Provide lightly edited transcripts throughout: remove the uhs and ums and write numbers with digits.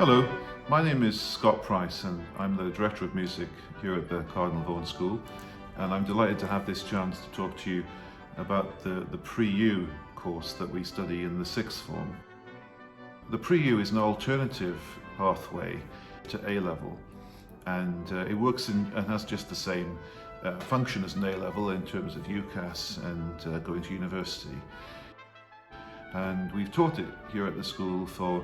Hello, my name is Scott Price and I'm the Director of Music here at the Cardinal Vaughan School, and I'm delighted to have this chance to talk to you about the Pre-U course that we study in the sixth form. The Pre-U is an alternative pathway to A-level, and it works and has just the same function as an A-level in terms of UCAS and going to university. And we've taught it here at the school for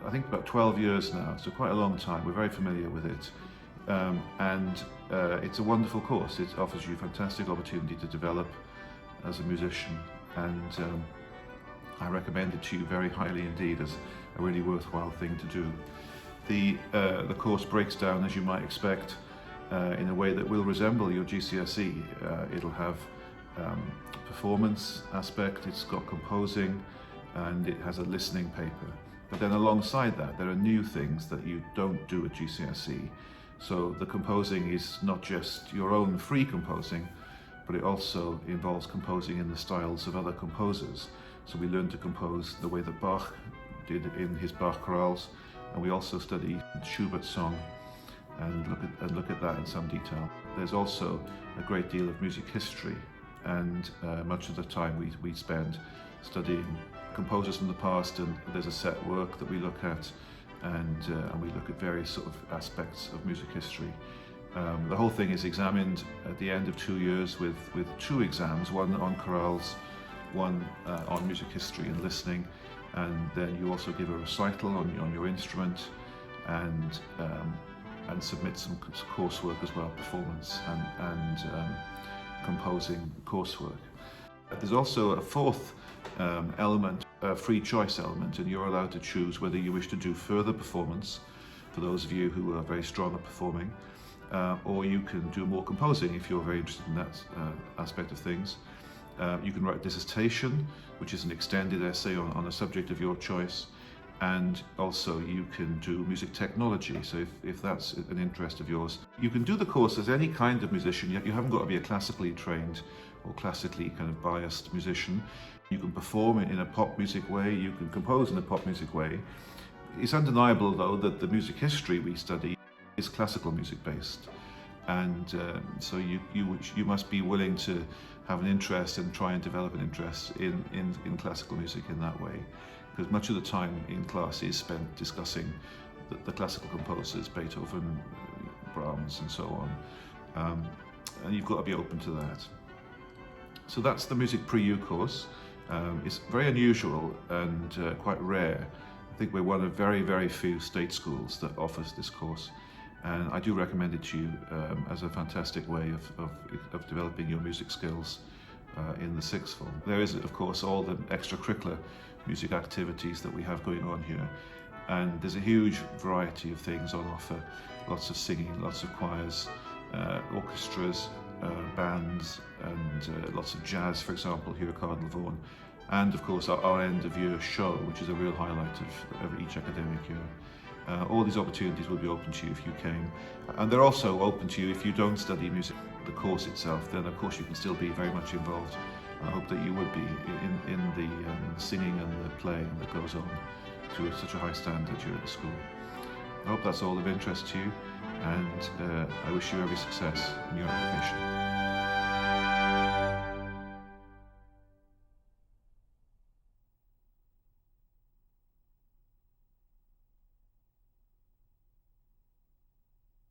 I think about 12 years now, so quite a long time. We're very familiar with it, and it's a wonderful course. It offers you a fantastic opportunity to develop as a musician, and I recommend it to you very highly indeed as a really worthwhile thing to do. The course breaks down, as you might expect, in a way that will resemble your GCSE. It'll have performance aspect, it's got composing, and it has a listening paper. But then alongside that, there are new things that you don't do at GCSE. So the composing is not just your own free composing, but it also involves composing in the styles of other composers. So we learn to compose the way that Bach did in his Bach chorales, and we also study Schubert's song and look at that in some detail. There's also a great deal of music history, and much of the time we spend studying composers from the past, and there's a set work that we look at, and we look at various sort of aspects of music history. The whole thing is examined at the end of 2 years with 2 exams, one on chorales, one on music history and listening, and then you also give a recital on your instrument, and submit some coursework as well, performance and composing coursework. There's also a fourth element, a free choice element, and you're allowed to choose whether you wish to do further performance, for those of you who are very strong at performing, or you can do more composing if you're very interested in that aspect of things. You can write a dissertation, which is an extended essay on a subject of your choice, and also you can do music technology, so if that's an interest of yours. You can do the course as any kind of musician. You haven't got to be a classically trained or classically kind of biased musician. You can perform in a pop music way, you can compose in a pop music way. It's undeniable though that the music history we study is classical music based, and so you must be willing to have an interest and try and develop an interest in classical music in that way, because much of the time in class is spent discussing the classical composers, Beethoven, Brahms and so on, and you've got to be open to that. So that's the Music Pre-U course. It's very unusual and quite rare. I think we're one of very, very few state schools that offers this course, and I do recommend it to you as a fantastic way of developing your music skills in the sixth form. There is, of course, all the extracurricular music activities that we have going on here, and there's a huge variety of things on offer. Lots of singing, lots of choirs, orchestras, bands, and lots of jazz, for example, here at Cardinal Vaughan, and of course our end of year show, which is a real highlight of each academic year. All these opportunities will be open to you if you came, and they're also open to you if you don't study music, the course itself. Then of course you can still be very much involved. I hope that you would be in the singing and the playing that goes on to such a high standard here at the school. I hope that's all of interest to you, and I wish you every success in your application.